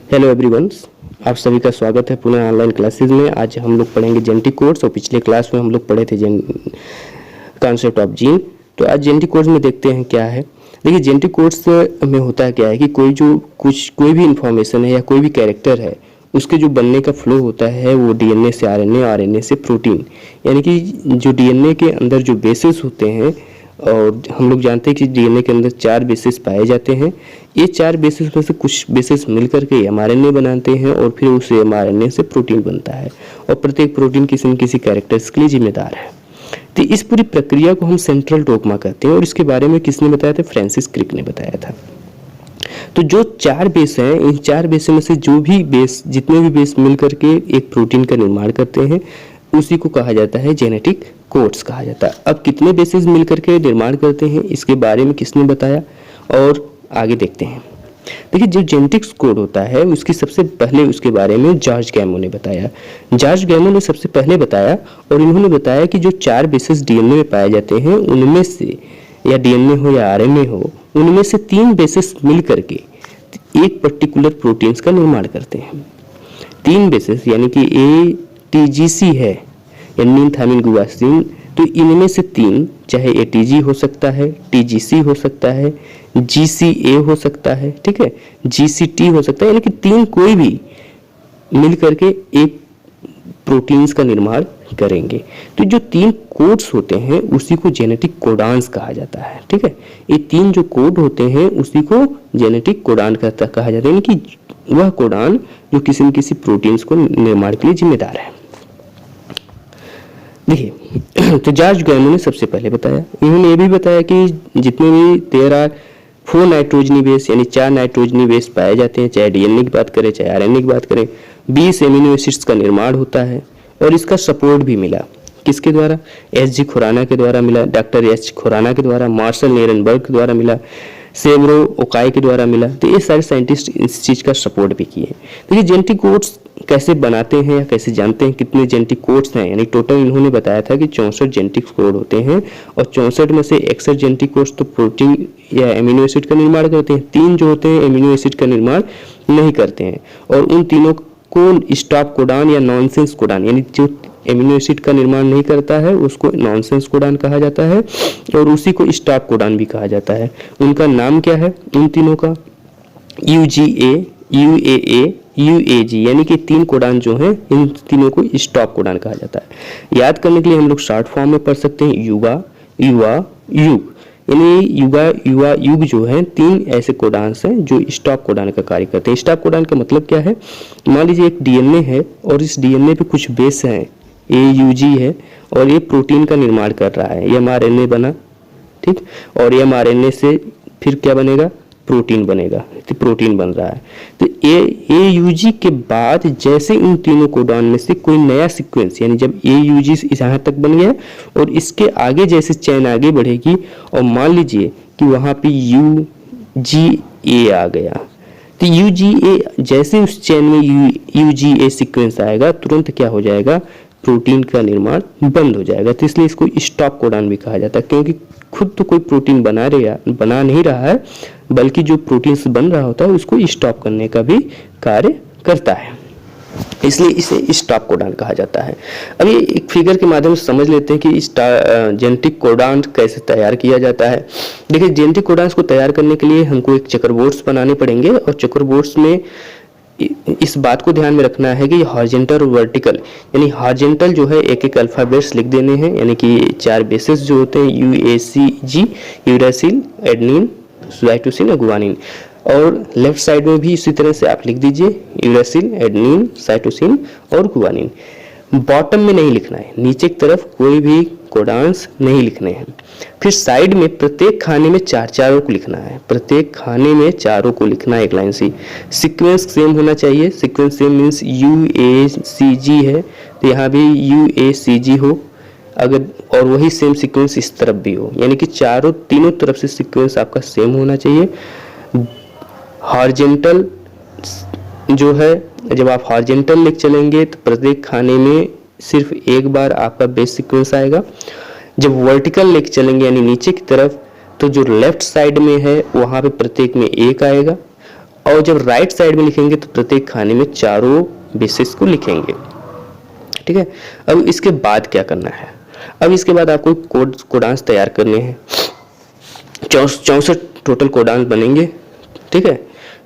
Hello everyone, आप सभी का स्वागत है पुनः ऑनलाइन क्लासेस में। आज हम लोग पढ़ेंगे जेनेटिक कोड्स और पिछले क्लास में हम लोग पढ़े थे कॉन्सेप्ट ऑफ जीन। तो आज जेनेटिक कोड्स में देखते हैं क्या है। देखिए जेनेटिक कोड्स में होता है क्या है कि कोई भी इंफॉर्मेशन है या कोई भी कैरेक्टर है, उसके जो बनने का फ्लो होता है वो डीएनए से आरएनए, आरएनए से प्रोटीन, यानी कि जो डीएनए के अंदर जो बेसेस होते हैं, और हम लोग जानते हैं कि डीएनए के अंदर 4 बेसिस पाए जाते हैं। ये 4 बेसिस में से कुछ बेसिस मिलकर के एमआरएनए बनाते हैं और फिर उस एमआरएनए से प्रोटीन बनता है, और प्रत्येक प्रोटीन किसी न किसी कैरेक्टर्स के लिए जिम्मेदार है। तो इस पूरी प्रक्रिया को हम सेंट्रल डोग्मा कहते हैं, और इसके बारे में किसने बताया था? फ्रांसिस क्रिक ने बताया था। तो जो 4 बेस हैं, इन 4 बेस में से जितने भी बेस मिलकर के एक प्रोटीन का निर्माण करते हैं, उसी को कहा जाता है जेनेटिक कोड्स कहा जाता है। अब कितने बेसिस मिलकर के निर्माण करते हैं, इसके बारे में किसने बताया और आगे देखते हैं। देखिए जो जेनेटिक्स कोड होता है उसकी सबसे पहले उसके बारे में जॉर्ज गैमो ने बताया। जॉर्ज गैमो ने सबसे पहले बताया, और इन्होंने बताया कि जो 4 बेसिस डीएनए में पाए जाते हैं, उनमें से या डीएनए हो या आरएनए हो, उनमें से 3 बेसिस मिल करके एक पर्टिकुलर प्रोटीन्स का निर्माण करते हैं। 3 बेसिस यानी कि एटीजीसी है, एडेनिन थायमिन गुआनिन, तो इनमें से 3, चाहे एटीजी हो सकता है, टीजीसी हो सकता है, जीसीए हो सकता है, ठीक है, जीसीटी हो सकता है, यानी कि 3 कोई भी मिल करके एक प्रोटीन्स का निर्माण करेंगे। तो जो 3 कोड्स होते हैं उसी को जेनेटिक कोडान्स कहा जाता है, ठीक है। ये 3 जो कोड होते हैं उसी को जेनेटिक कोडान कहा जाता है, यानी कि वह कोडान जो किसी न किसी प्रोटीन्स को निर्माण के लिए जिम्मेदार है। देखिए तो जॉर्ज गैमो ने सबसे पहले बताया, इन्होंने ये भी बताया कि जितने भी 4 नाइट्रोजनी बेस यानी 4 नाइट्रोजनी बेस पाए जाते हैं, चाहे डीएनए की बात करें चाहे आरएनए की बात करें, 20 एमिनो एसिड्स का निर्माण होता है। और इसका सपोर्ट भी मिला किसके द्वारा? एस.जी. खुराना के द्वारा मिला, डॉक्टर एच खुराना के द्वारा, मार्शल नीरेनबर्ग के द्वारा मिला, सेब्रो ओकाई के द्वारा मिला। तो ये सारे साइंटिस्ट इस चीज़ का सपोर्ट भी किए। तो ये जेनेटिक कोड्स कैसे बनाते हैं या कैसे जानते हैं कितने जेनेटिक कोड्स हैं, यानी टोटल इन्होंने बताया था कि 64 जेनेटिक कोड होते हैं, और 64 में से 61 जेनेटिक कोड्स तो प्रोटीन या एमिनो एसिड का निर्माण करते हैं, 3 जो होते हैं एमिनो एसिड का निर्माण नहीं करते हैं, और उन तीनों को स्टॉप कोडान या नॉनसेंस कोडान, यानी जो एमिनो एसिड का निर्माण नहीं करता है उसको नॉनसेंस कोडान कहा जाता है, और उसी को स्टॉप कोडान भी कहा जाता है। उनका नाम क्या है उन तीनों का? यूजीए, यूएए, यूएजी, यानी कि 3 कोडान जो हैं इन तीनों को स्टॉप कोडान कहा जाता है। याद करने के लिए हम लोग शॉर्ट फॉर्म में पढ़ सकते हैं युगा, युवा, युग, यानी युगा, युवा, युग जो है 3 ऐसे कोडान्स हैं जो स्टॉप कोडान का कार्य करते हैं। स्टॉप कोडान का मतलब क्या है? मान लीजिए एक डीएनए है और इस डीएनए पे कुछ बेस हैं, एयूजी है, और ये प्रोटीन का निर्माण कर रहा है, ये एमआरएनए बना, ठीक, और ये एमआरएनए से फिर क्या बनेगा? प्रोटीन बनेगा, तो प्रोटीन बन रहा है। तो एयूजी के बाद जैसे इन तीनों कोडान में से कोई नया सीक्वेंस, यानी जब एयूजी यहाँ तक बन गया और इसके आगे जैसे चेन आगे बढ़ेगी, और मान लीजिए कि वहाँ पे यूजीए आ गया, तो यूजीए जैसे उस चेन में यूजीए सीक्वेंस आएगा, तुरंत क्या हो जाएगा? प्रोटीन का निर्माण बंद हो जाएगा। तो इसलिए इसको स्टॉप कोडान भी कहा जाता है, क्योंकि खुद तो कोई प्रोटीन बना नहीं रहा है, बल्कि जो प्रोटीन बन रहा होता है उसको स्टॉप करने का भी कार्य करता है, इसलिए इसे स्टॉप कोडान कहा जाता है। अब ये एक फिगर के माध्यम से समझ लेते हैं कि जेनेटिक कोडान कैसे तैयार किया जाता है। देखिए जेनेटिक कोडान्स को तैयार करने के लिए हमको एक चेकरबोर्ड्स बनाने पड़ेंगे, और चेकरबोर्ड्स में इस बात को ध्यान में रखना है कि हॉरिजॉन्टल और वर्टिकल, यानी हॉरिजॉन्टल जो है एक अल्फाबेट्स लिख देने हैं, यानी कि 4 बेसिस जो होते हैं यूएसीजी, यूरासिल, एडेनिन, साइटोसिन और गुआनिन, और लेफ्ट साइड में भी इसी तरह से आप लिख दीजिए यूरासिल, एडेनिन, साइटोसिन और गुआनिन। बॉटम में नहीं लिखना है, नीचे की तरफ कोई भी कोडान्स नहीं लिखने हैं। फिर साइड में प्रत्येक खाने में 4 को लिखना है, प्रत्येक खाने में 4 को लिखना है एक लाइन से। सीक्वेंस सेम होना चाहिए, सीक्वेंस सेम मीन्स यूएसीजी है तो यहाँ भी यूएसीजी हो, अगर और वही सेम सीक्वेंस इस तरफ भी हो, यानी कि तीनों तरफ से सीक्वेंस आपका सेम होना चाहिए। हॉरिजॉन्टल जो है, जब आप हॉरिजॉन्टल लेके चलेंगे तो प्रत्येक खाने में सिर्फ एक बार आपका बेस सीक्वेंस आएगा। जब वर्टिकल लेके चलेंगे यानी नीचे की तरफ, तो जो लेफ्ट साइड में है वहाँ पे प्रत्येक में 1 आएगा, और जब राइट साइड में लिखेंगे तो प्रत्येक खाने में चारों बेसिस को लिखेंगे। ठीक है, अब इसके बाद क्या करना है, अब इसके बाद आपको कोडांस तैयार करने हैं। 64 टोटल कोडांस बनेंगे। ठीक है,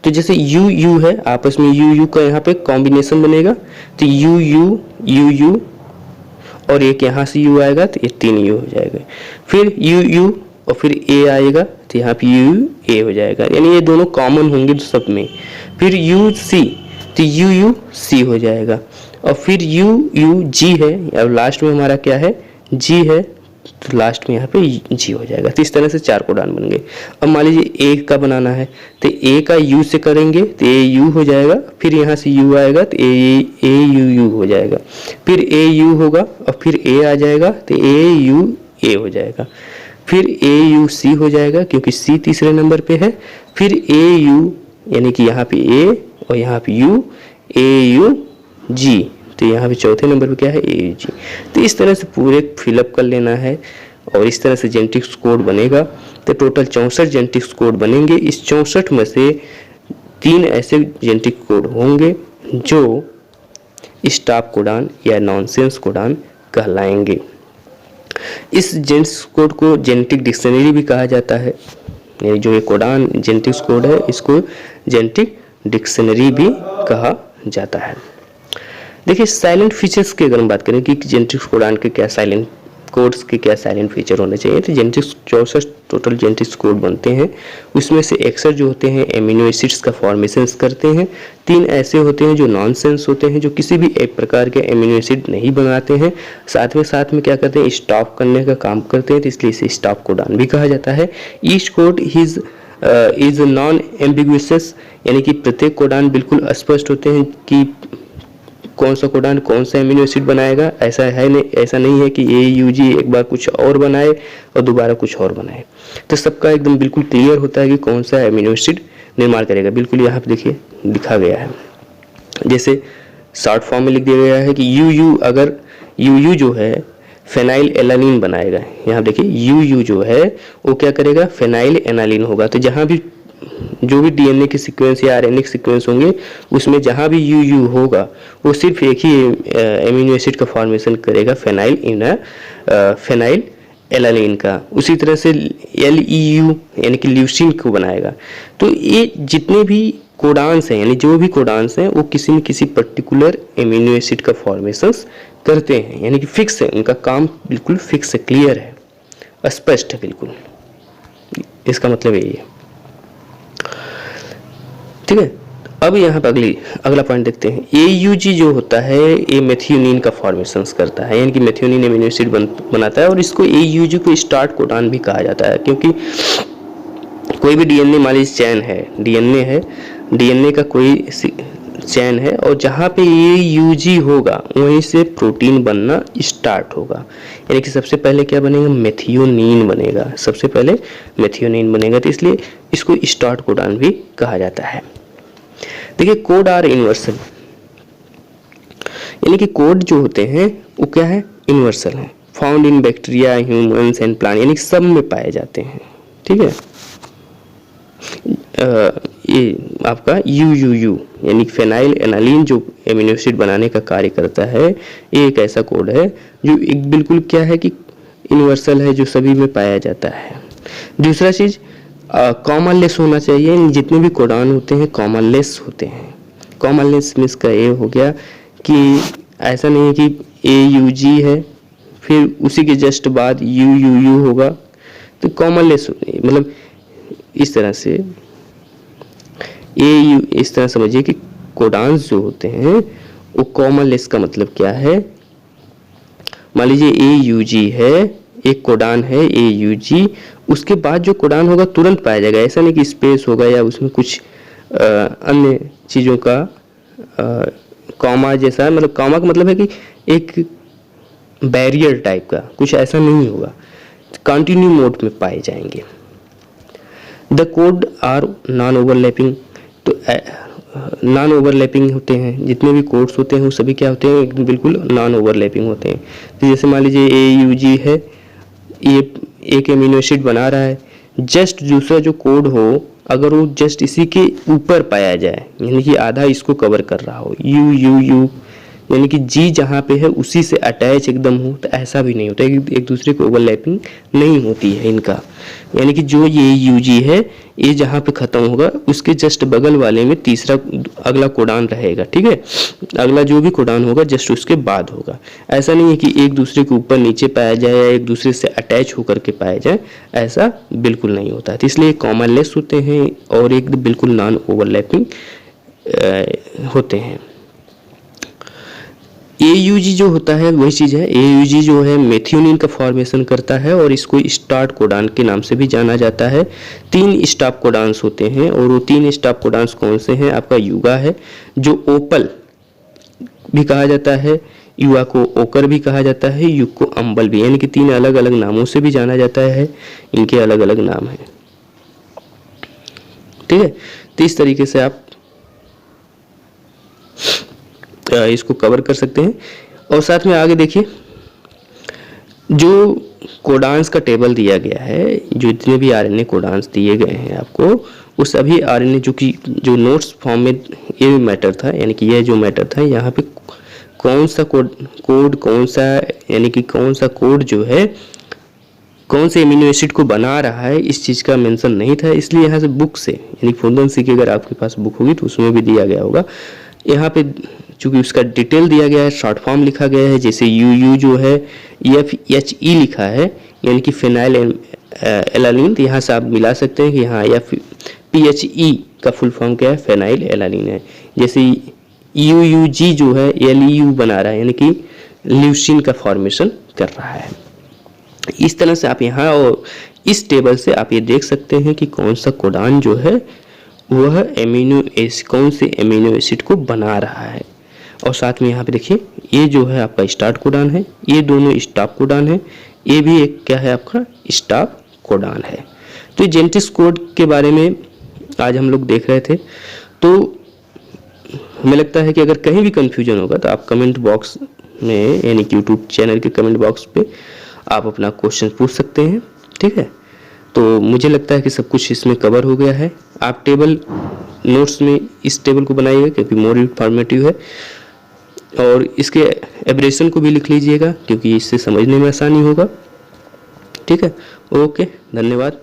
तो जैसे यू यू है, आपस में यू यू का यहाँ पे कॉम्बिनेशन बनेगा, तो यू यू यू यू और एक यहाँ से यू आएगा तो ये 3 यू हो जाएगा। फिर यू यू और फिर ए आएगा तो यहाँ पे यू ए हो जाएगा, यानी ये दोनों कॉमन होंगे सब में। फिर यू सी तो यू यू सी हो जाएगा, और फिर यू यू जी है, अब लास्ट में हमारा क्या है, जी है, तो लास्ट में यहाँ पे जी हो जाएगा। तो इस तरह से 4 कोडान बन गए। अब मान लीजिए ए का बनाना है, तो ए का यू से करेंगे तो ए यू हो जाएगा, फिर यहाँ से यू आएगा तो ए यू यू हो जाएगा, फिर ए यू होगा और फिर ए आ जाएगा तो ए यू ए हो जाएगा, फिर ए यू सी हो जाएगा क्योंकि सी तीसरे नंबर पे है, फिर ए यू यानी कि यहाँ पे ए और यहाँ पे यू, ए यू जी, तो यहाँ पे चौथे नंबर पे क्या है, ए यू जी। तो इस तरह से पूरे फिलअप कर लेना है और इस तरह से जेनेटिक्स कोड बनेगा। तो टोटल 64 जेनेटिक्स कोड बनेंगे। इस 64 में से 3 ऐसे जेनेटिक कोड होंगे जो स्टॉप कोडान या नॉनसेंस कोडान कहलाएंगे। इस जेनेटिक्स कोड को जेनेटिक डिक्शनरी भी कहा जाता है। ये जो ये कोडान जेनेटिक्स कोड है इसको जेनेटिक डिक्शनरी भी कहा जाता है। देखिए साइलेंट फीचर्स की अगर हम बात करें कि जेनेटिक्स कोडान के क्या साइलेंट कोड्स के क्या साइलेंट फीचर होने चाहिए, तो जेनेटिक्स 64 टोटल जेनेटिक्स कोड बनते हैं। उसमें से 61 जो होते हैं एमिनो एसिड्स का फॉर्मेशंस करते हैं, 3 ऐसे होते हैं जो नॉनसेंस होते हैं जो किसी भी एक प्रकार के एमिनो एसिड नहीं बनाते हैं, साथ में क्या करते हैं, स्टॉप करने का काम करते हैं, तो इसलिए इसे स्टॉप कोडान भी कहा जाता है। Each code is non ambiguous, यानी कि प्रत्येक कोडान बिल्कुल स्पष्ट होते हैं कि कौन सा कोडान कौन सा एमिनो एसिड बनाएगा। ऐसा नहीं है कि ए यू जी एक बार कुछ और बनाए और दोबारा कुछ और बनाए। तो सबका एकदम बिल्कुल क्लियर होता है कि कौन सा एमिनो एसिड निर्माण करेगा। बिल्कुल यहाँ पे देखिए लिखा गया है, जैसे शॉर्ट फॉर्म में लिख दिया गया है कि यू यू, अगर यू यू जो है फेनाइल एलानिन बनाएगा। यहाँ देखिए यू यू जो है वो क्या करेगा, फेनाइल एनालिन होगा। तो जहाँ भी जो भी डीएनए के सीक्वेंस या आरएनए के सीक्वेंस होंगे उसमें जहाँ भी यू यू होगा वो सिर्फ एक ही एमिनो एसिड का फॉर्मेशन करेगा, फेनाइल एलानिन का। उसी तरह से LEU यानी कि ल्यूसीन को बनाएगा। तो ये जितने भी कोडान्स हैं, यानी जो भी कोडान्स हैं वो किसी न किसी पर्टिकुलर एमिनो एसिड का फॉर्मेशन करते हैं, यानी कि फिक्स है, उनका काम बिल्कुल फिक्स है, क्लियर है, स्पष्ट है बिल्कुल। इसका मतलब यही है। ठीक है, अब यहाँ पर अगला पॉइंट देखते हैं। AUG जो होता है ये मेथियोनिन का फॉर्मेशन करता है, यानी कि मेथियोनिन एमिनो एसिड बनाता है, और इसको AUG को स्टार्ट कोडान भी कहा जाता है, क्योंकि कोई भी डीएनए मान लीजिए चैन है, डीएनए का कोई चैन है और जहाँ पे AUG होगा वहीं से प्रोटीन बनना स्टार्ट होगा, यानी कि सबसे पहले क्या बनेगा, मेथियोनिन बनेगा, सबसे पहले मेथियोनिन बनेगा। तो इसलिए इसको स्टार्ट कोडान भी कहा जाता है। देखिए कोड आर यूनिवर्सल, यानी कि कोड जो होते हैं वो क्या है, यूनिवर्सल है, found in bacteria, humans and plant, यानी कि सब में पाए जाते हैं। ठीक है, ये आपका UUU यानी फेनाइल एनालिन जो एमिनो एसिड बनाने का कार्य करता है, ये एक ऐसा कोड है जो एक बिल्कुल क्या है कि यूनिवर्सल है, जो सभी में पाया जाता है। दूसरा चीज कॉमनलेस होना चाहिए, जितने भी कोडान होते हैं कॉमनलेस होते हैं। कॉमनलेस मीन्स का ये हो गया कि ऐसा नहीं है कि AUG है फिर उसी के जस्ट बाद UUU होगा, तो कॉमनलेस मतलब इस तरह से इस तरह समझिए कि कोडान्स जो होते हैं वो कॉमनलेस का मतलब क्या है, मान लीजिए AUG है, एक कोडान है AUG, उसके बाद जो कोडान होगा तुरंत पाया जाएगा। ऐसा नहीं कि स्पेस होगा या उसमें कुछ अन्य चीज़ों का कॉमा जैसा, मतलब कॉमा का मतलब है कि एक बैरियर टाइप का कुछ, ऐसा नहीं होगा, कंटिन्यू मोड में पाए जाएंगे। The code are non overlapping, तो नॉन ओवरलैपिंग होते हैं, जितने भी कोड्स होते हैं वो सभी क्या होते हैं, एकदम बिल्कुल नॉन ओवरलैपिंग होते हैं। तो जैसे मान लीजिए AUG है, ये एक एमिनो एसिड बना रहा है, जस्ट दूसरा जो कोड हो अगर वो जस्ट इसी के ऊपर पाया जाए, यानी कि आधा इसको कवर कर रहा हो, यू यू यू, यानी कि जी जहाँ पे है उसी से अटैच एकदम हो, तो ऐसा भी नहीं होता, एक दूसरे को ओवरलैपिंग नहीं होती है इनका। यानी कि जो ये यू जी है, ये जहाँ पे ख़त्म होगा उसके जस्ट बगल वाले में तीसरा अगला कोडान रहेगा, ठीक है। अगला जो भी कोडान होगा जस्ट उसके बाद होगा। ऐसा नहीं है कि एक दूसरे के ऊपर नीचे पाया जाए या एक दूसरे से अटैच होकर के पाया जाए, ऐसा बिल्कुल नहीं होता है। तो इसलिए कॉमनलेस होते हैं और एक बिल्कुल नॉन ओवरलैपिंग होते हैं। AUG जो होता है वही चीज़ है। AUG जो है मेथियोनिन का फॉर्मेशन करता है और इसको स्टार्ट कोडान के नाम से भी जाना जाता है। 3 स्टॉप कोडान्स होते हैं और वो 3 स्टॉप कोडान्स कौन से हैं? आपका युगा है, जो ओपल भी कहा जाता है, युवा को ओकर भी कहा जाता है, युग को अम्बल भी, यानी कि 3 अलग अलग नामों से भी जाना जाता है, इनके अलग अलग नाम हैं, ठीक है। तो इस तरीके से आप इसको कवर कर सकते हैं। और साथ में आगे देखिए, जो कोडान्स का टेबल दिया गया है, जो जितने भी आरएनए कोडान्स दिए गए हैं आपको, वो सभी आरएनए जो नोट्स फॉर्म में ये मैटर था, यानी कि यह जो मैटर था, यहाँ पे कौन सा कोड कौन सा, यानी कि कौन सा कोड जो है कौन से एमिनो एसिड को बना रहा है, इस चीज़ का मेंशन नहीं था। इसलिए यहाँ से बुक से, यानी फोर्डोंसी की अगर आपके पास बुक होगी तो उसमें भी दिया गया होगा। यहाँ पे चूंकि उसका डिटेल दिया गया है, शॉर्ट फॉर्म लिखा गया है, जैसे यू जो है FHE लिखा है, यानी कि फिनाइल एलानिन। तो यहाँ से आप मिला सकते हैं कि यहाँ PHE का फुल फॉर्म क्या है, फिनाइल एलानिन है। जैसे UUG जो है LEU बना रहा है, यानी कि ल्यूसीन का फॉर्मेशन कर रहा है। इस तरह से आप यहाँ और इस टेबल से आप ये देख सकते हैं कि कौन सा कोडान जो है वह एमिनो एसिड, कौन से एमिनो एसिड को बना रहा है। और साथ में यहाँ पे देखिए, ये जो है आपका स्टार्ट कोडान है, ये दोनों स्टॉप कोडान है, ये भी एक क्या है आपका स्टॉप कोडान है। तो ये जेनेटिक्स कोड के बारे में आज हम लोग देख रहे थे। तो हमें लगता है कि अगर कहीं भी कन्फ्यूजन होगा तो आप कमेंट बॉक्स में, यानी कि यूट्यूब चैनल के कमेंट बॉक्स पे आप अपना क्वेश्चन पूछ सकते हैं, ठीक है। तो मुझे लगता है कि सब कुछ इसमें कवर हो गया है। आप टेबल नोट्स में इस टेबल को बनाइएगा क्योंकि मोर इन्फॉर्मेटिव है, और इसके एब्रेशन को भी लिख लीजिएगा क्योंकि इससे समझने में आसानी होगा, ठीक है। ओके, धन्यवाद।